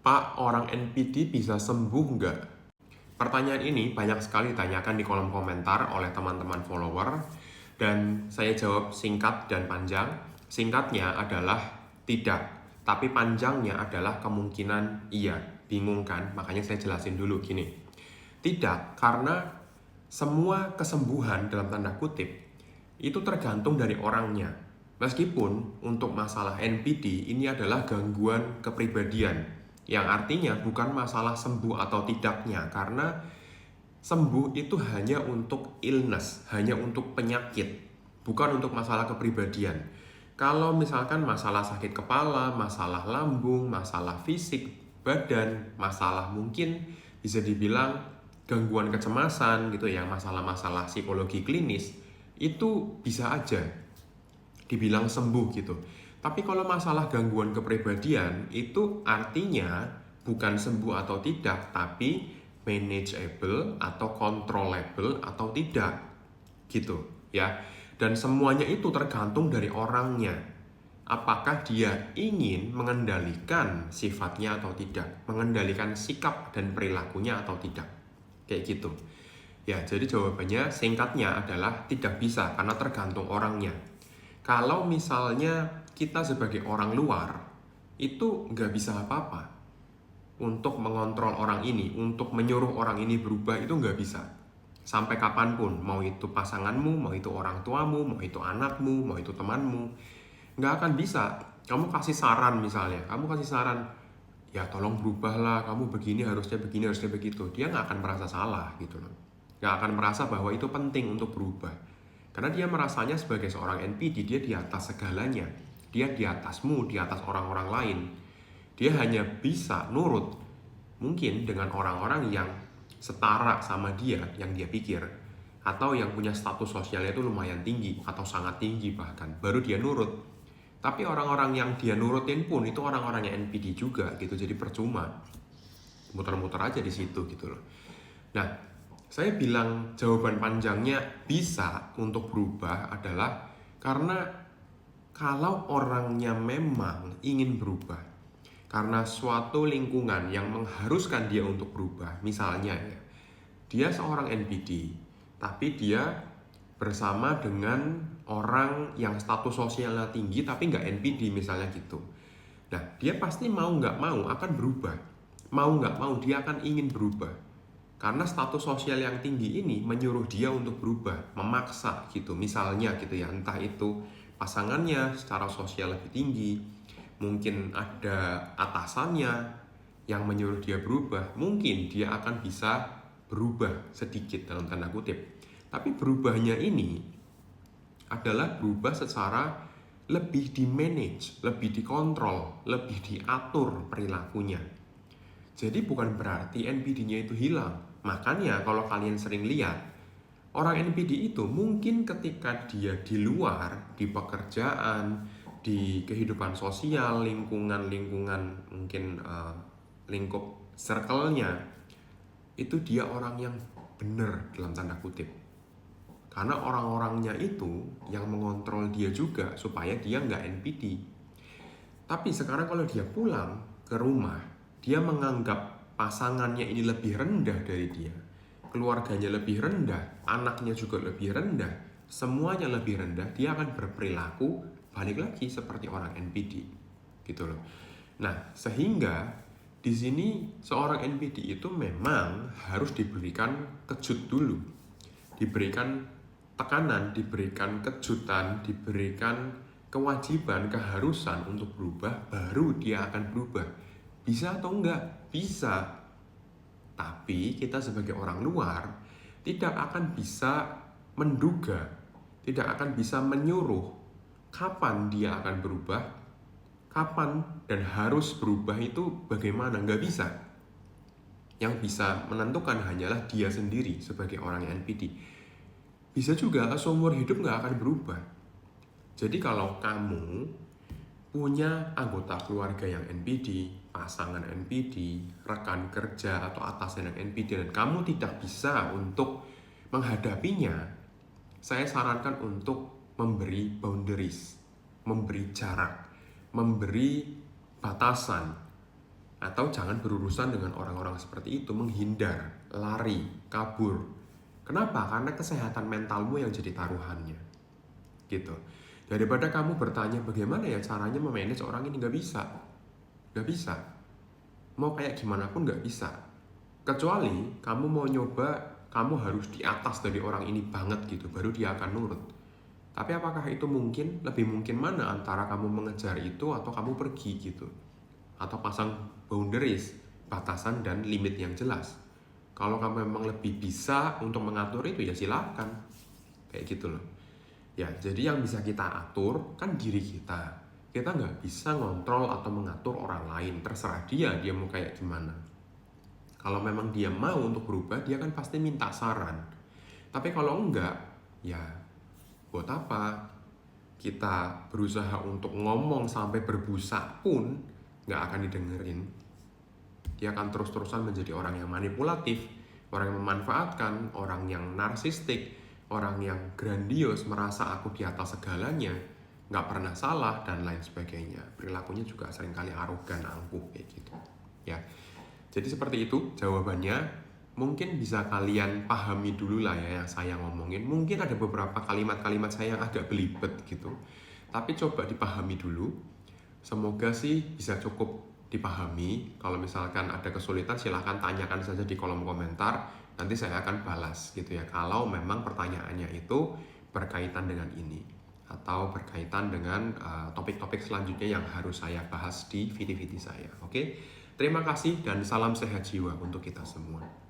Pak, orang NPD bisa sembuh nggak? Pertanyaan ini banyak sekali ditanyakan di kolom komentar oleh teman-teman follower, dan saya jawab singkat dan panjang. Singkatnya adalah tidak, tapi panjangnya adalah kemungkinan iya. Bingung kan? Makanya saya jelasin dulu gini. Tidak, karena semua kesembuhan dalam tanda kutip itu tergantung dari orangnya. Meskipun untuk masalah NPD ini adalah gangguan kepribadian, yang artinya bukan masalah sembuh atau tidaknya, karena sembuh itu hanya untuk illness, hanya untuk penyakit, bukan untuk masalah kepribadian. Kalau misalkan masalah sakit kepala, masalah lambung, masalah fisik, badan, masalah mungkin bisa dibilang gangguan kecemasan gitu ya, masalah-masalah psikologi klinis, itu bisa aja dibilang sembuh gitu. Tapi kalau masalah gangguan kepribadian itu artinya bukan sembuh atau tidak, tapi manageable atau controllable atau tidak gitu ya. Dan semuanya itu tergantung dari orangnya. Apakah dia ingin mengendalikan sifatnya atau tidak, mengendalikan sikap dan perilakunya atau tidak. Kayak gitu. Ya, jadi jawabannya singkatnya adalah tidak bisa karena tergantung orangnya. Kalau misalnya kita sebagai orang luar, itu nggak bisa apa-apa untuk mengontrol orang ini, untuk menyuruh orang ini berubah, itu nggak bisa. Sampai kapanpun, mau itu pasanganmu, mau itu orang tuamu, mau itu anakmu, mau itu temanmu, nggak akan bisa. Kamu kasih saran misalnya, kamu kasih saran, ya tolong berubahlah, kamu begini, harusnya begitu. Dia nggak akan merasa salah gitu loh. Nggak akan merasa bahwa itu penting untuk berubah. Karena dia merasanya sebagai seorang NPD, dia di atas segalanya. Dia di atasmu, di atas orang-orang lain. Dia hanya bisa nurut mungkin dengan orang-orang yang setara sama dia, yang dia pikir, atau yang punya status sosialnya itu lumayan tinggi atau sangat tinggi bahkan, baru dia nurut. Tapi orang-orang yang dia nurutin pun itu orang-orangnya NPD juga gitu, jadi percuma, muter-muter aja di situ gitu loh. Nah, saya bilang jawaban panjangnya bisa untuk berubah adalah karena kalau orangnya memang ingin berubah, karena suatu lingkungan yang mengharuskan dia untuk berubah, misalnya ya, dia seorang NPD, tapi dia bersama dengan orang yang status sosialnya tinggi tapi nggak NPD misalnya gitu. Nah, dia pasti mau nggak mau akan berubah. Mau nggak mau dia akan ingin berubah. Karena status sosial yang tinggi ini menyuruh dia untuk berubah, memaksa gitu. Misalnya gitu ya, entah itu pasangannya secara sosial lebih tinggi, mungkin ada atasannya yang menyuruh dia berubah, mungkin dia akan bisa berubah sedikit dalam tanda kutip. Tapi berubahnya ini adalah berubah secara lebih di-manage, lebih dikontrol, lebih diatur perilakunya. Jadi bukan berarti NPD-nya itu hilang. Makanya kalau kalian sering lihat, orang NPD itu mungkin ketika dia di luar, di pekerjaan, di kehidupan sosial, lingkungan mungkin lingkup circle-nya, itu dia orang yang benar dalam tanda kutip. Karena orang-orangnya itu yang mengontrol dia juga supaya dia nggak NPD. Tapi sekarang kalau dia pulang ke rumah, dia menganggap pasangannya ini lebih rendah dari dia, keluarganya lebih rendah, anaknya juga lebih rendah, semuanya lebih rendah, dia akan berperilaku balik lagi seperti orang NPD gitu loh. Nah, sehingga di sini seorang NPD itu memang harus diberikan kejut dulu, diberikan tekanan, diberikan kejutan, diberikan kewajiban, keharusan untuk berubah, baru dia akan berubah. Bisa atau enggak? Bisa. Tapi kita sebagai orang luar tidak akan bisa menduga, tidak akan bisa menyuruh kapan dia akan berubah, kapan dan harus berubah itu bagaimana, nggak bisa. Yang bisa menentukan hanyalah dia sendiri sebagai orang yang NPD. Bisa juga seumur hidup nggak akan berubah. Jadi kalau kamu punya anggota keluarga yang NPD, pasangan NPD, rekan kerja atau atasan yang NPD, dan kamu tidak bisa untuk menghadapinya, saya sarankan untuk memberi boundaries, memberi jarak, memberi batasan. Atau jangan berurusan dengan orang-orang seperti itu, menghindar, lari, kabur. Kenapa? Karena kesehatan mentalmu yang jadi taruhannya. Gitu. Daripada kamu bertanya bagaimana ya caranya memanage orang ini, nggak bisa. Nggak bisa. Mau kayak gimana pun nggak bisa. Kecuali kamu mau nyoba, kamu harus di atas dari orang ini banget gitu, baru dia akan nurut. Tapi apakah itu mungkin? Lebih mungkin mana antara kamu mengejar itu atau kamu pergi gitu? Atau pasang boundaries, batasan dan limit yang jelas. Kalau kamu memang lebih bisa untuk mengatur itu ya silakan. Kayak gitu loh. Ya, jadi yang bisa kita atur kan diri kita. Kita nggak bisa ngontrol atau mengatur orang lain. Terserah dia mau kayak gimana. Kalau memang dia mau untuk berubah, dia kan pasti minta saran. Tapi kalau enggak, ya buat apa? Kita berusaha untuk ngomong sampai berbusa pun nggak akan didengerin. Dia akan terus-terusan menjadi orang yang manipulatif, orang yang memanfaatkan, orang yang narsistik, orang yang grandios, merasa aku di atas segalanya, nggak pernah salah, dan lain sebagainya. Perilakunya juga seringkali arogan, angkuh, kayak gitu. Ya, jadi seperti itu jawabannya. Mungkin bisa kalian pahami dulu lah ya yang saya ngomongin. Mungkin ada beberapa kalimat-kalimat saya yang agak belibet gitu. Tapi coba dipahami dulu. Semoga sih bisa cukup dipahami. Kalau misalkan ada kesulitan silahkan tanyakan saja di kolom komentar. Nanti saya akan balas gitu ya. Kalau memang pertanyaannya itu berkaitan dengan ini. Atau berkaitan dengan topik-topik selanjutnya yang harus saya bahas di video-video saya. Oke? Terima kasih dan salam sehat jiwa untuk kita semua.